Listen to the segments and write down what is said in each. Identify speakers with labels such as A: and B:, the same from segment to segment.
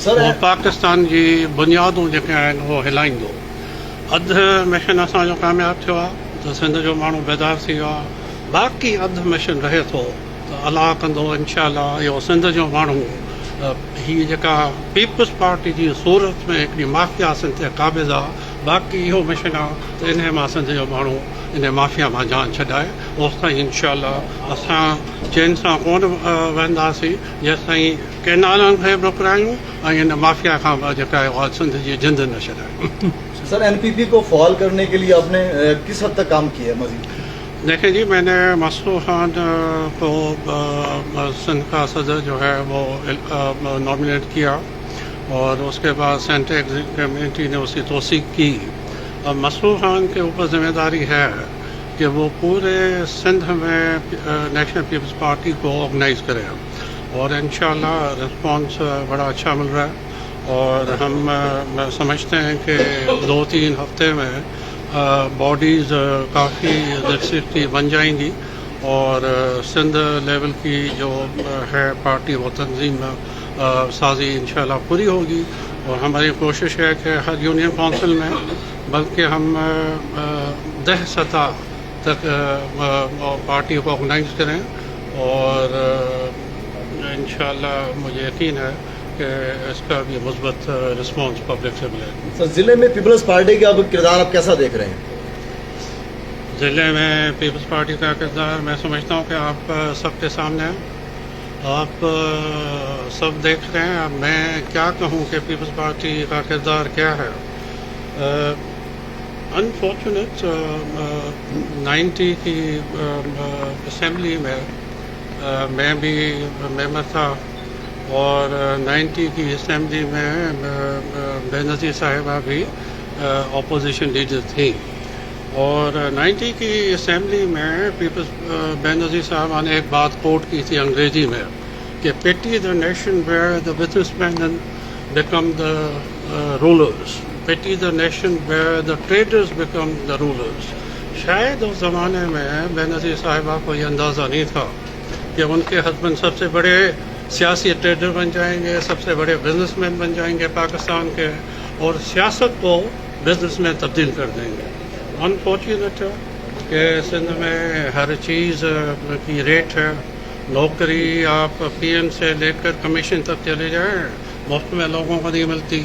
A: और पाकिस्तान जी बुनियादूं जेके आहिनि उहो हिलाईंदो। अधु मिशन असांजो कामयाबु थियो आहे त सिंध जो माण्हू बेदार थी वियो आहे, बाक़ी अधु मिशन रहे थो त अलाह कंदो इंशाअल्लाह इहो सिंध जो माण्हू हीअ जेका पीपल्स पार्टी जी सूरत में हिकिड़ी माफ़िया सिंध ते क़ाबिज़ आहे, बाक़ी इहो मिशन आहे त इन मां सिंध जो माण्हू इन माफ़िया मां जान छॾाए। ओसि ताईं इंशाअल्लाह असां चैन सां कोन वेंदासीं जेसि ताईं केनालनि खे बि रोकायूं ऐं इन माफ़िया खां जेका आहे उहा सिंध जी जिंद न छॾायूं।
B: सर एनपीपी को फॉल करने के लिए आपने किस हद तक काम किया है मजीद?
A: देखिए जी, मैंने मसरूर खान को सिंध का सदर जो है वो नॉमिनेट किया और उसके बाद सेंट्रल एग्जीक्यूटिव कमेटी ने उसकी तौसीक की। अब मसरूर खान के ऊपर जिम्मेदारी है कि वो पूरे सिंध में नेशनल पीपल्स पार्टी को ऑर्गेनाइज करें और इंशाअल्लाह रिस्पांस बड़ा अच्छा मिल रहा है और हम समझते हैं कि 2-3 हफ्ते में बॉडीज़ काफ़ी दिलचस्पी बन जाएंगी और सिंध लेवल की जो है पार्टी वो तंजीम साजी इंशाअल्लाह पूरी होगी। और हमारी कोशिश है कि हर यूनियन काउंसिल में बल्कि हम 10 सतह तक पार्टी को ऑर्गेनाइज करें और इंशाअल्लाह मुझे यकीन है कि इसका भी मुस्बत रिस्पॉन्स पब्लिक से मिलेगा।
B: सर जिले में पीपल्स पार्टी का अब किरदार आप कैसा देख रहे हैं?
A: ज़िले में पीपल्स पार्टी का किरदार मैं समझता हूँ कि आप सबके सामने है, आप सब देख रहे हैं। अब मैं क्या कहूँ कि पीपल्स पार्टी का किरदार क्या है। अनफॉर्चुनेट 90 की असम्बली में मैं भी मेंबर था और 90 की असम्बली में बेनज़ीर साहिबा भी अपोजिशन लीडर थी और 90 की असम्बली में पीपल्स बेनज़ीर साहबा ने एक बात कोट की थी अंग्रेजी में कि pity the nation where the businessman become the rulers, pity the nation where the traders become the rulers. शायद उस ज़माने में बेनज़ीर साहिबा को ये अंदाज़ा नहीं था कि उनके हस्बैंड सबसे बड़े सियासी ट्रेडर बन जाएंगे, सबसे बड़े बिजनेसमैन बन जाएंगे पाकिस्तान के और सियासत को बिजनेस में तब्दील कर देंगे। अनफॉर्चुनेट है कि सिंध में हर चीज़ की रेट है, नौकरी आप पीएम से लेकर कमीशन तक चले जाएं मुफ्त में लोगों को नहीं मिलती।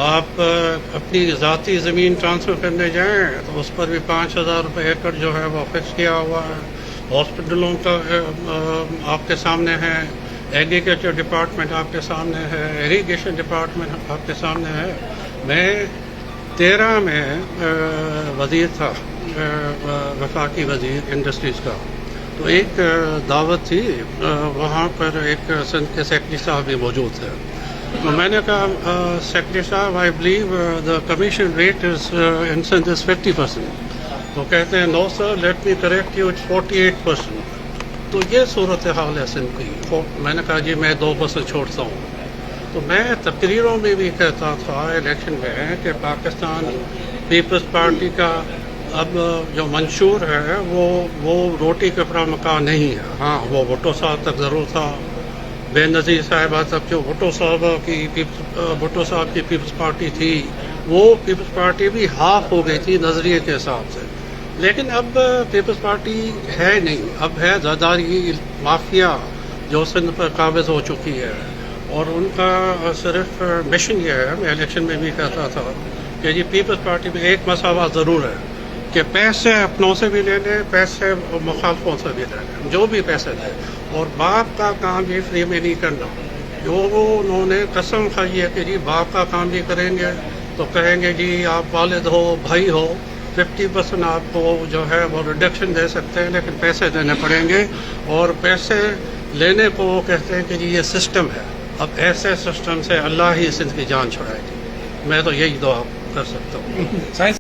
A: आप अपनी ज़ाती ज़मीन ट्रांसफ़र करने जाएं तो उस पर भी 5,000 रुपये एकड़ जो है वो फिक्स किया हुआ है। हॉस्पिटलों का आपके सामने है, एग्रीकल्चर डिपार्टमेंट आपके सामने है, इरीगेशन डिपार्टमेंट आपके सामने है। मैं 13 में वज़ीर था, वफाकी वज़ीर इंडस्ट्रीज़ का, तो एक दावत थी वहाँ पर एक सिंध के सेक्रेटरी साहब भी मौजूद थे। तो मैंने कहा सेक्रेटरी साहब I believe the commission rate is in Sindh is 50%। तो कहते हैं no sir let me correct you, it's 48%। तो ये सूरत हाल है सिंध की। मैंने कहा जी मैं 2% छोड़ता हूँ। तो मैं तकरीरों में भी कहता था इलेक्शन में कि पाकिस्तान पीपल्स पार्टी का अब जो मंशूर है वो रोटी कपड़ा मकान नहीं है। हाँ, वो भुट्टो साहब तक ज़रूर था, बेनज़ीर साहिबा तक जो भुट्टो साहब की पीपल्स पार्टी थी वो पीपल्स पार्टी भी हाफ हो गई थी नज़रिए के हिसाब से। लेकिन अब पीपल्स पार्टी है नहीं, अब है ज़रदारी माफिया जो सिंध पर काबिज़ हो चुकी है और उनका सिर्फ मिशन ये है, मैं इलेक्शन में भी कहता था कि जी पीपल्स पार्टी में एक मसावा ज़रूर है कि पैसे अपनों से भी ले लें, पैसे मुखालफों से भी ले लें, जो भी पैसे दें, और बाप का काम भी फ्री में नहीं करना। जो उन्होंने कसम खाई है कि जी बाप का काम भी करेंगे तो कहेंगे जी आप वालिद हो, भाई हो, 50% आपको जो है वो रिडक्शन दे सकते हैं लेकिन पैसे देने पड़ेंगे। और पैसे लेने को वो कहते हैं कि जी ये सिस्टम है। अब ऐसे सिस्टम से अल्लाह ही सिंध की जान छुड़ाएगी। मैं तो यही दुआ कर सकता हूँ।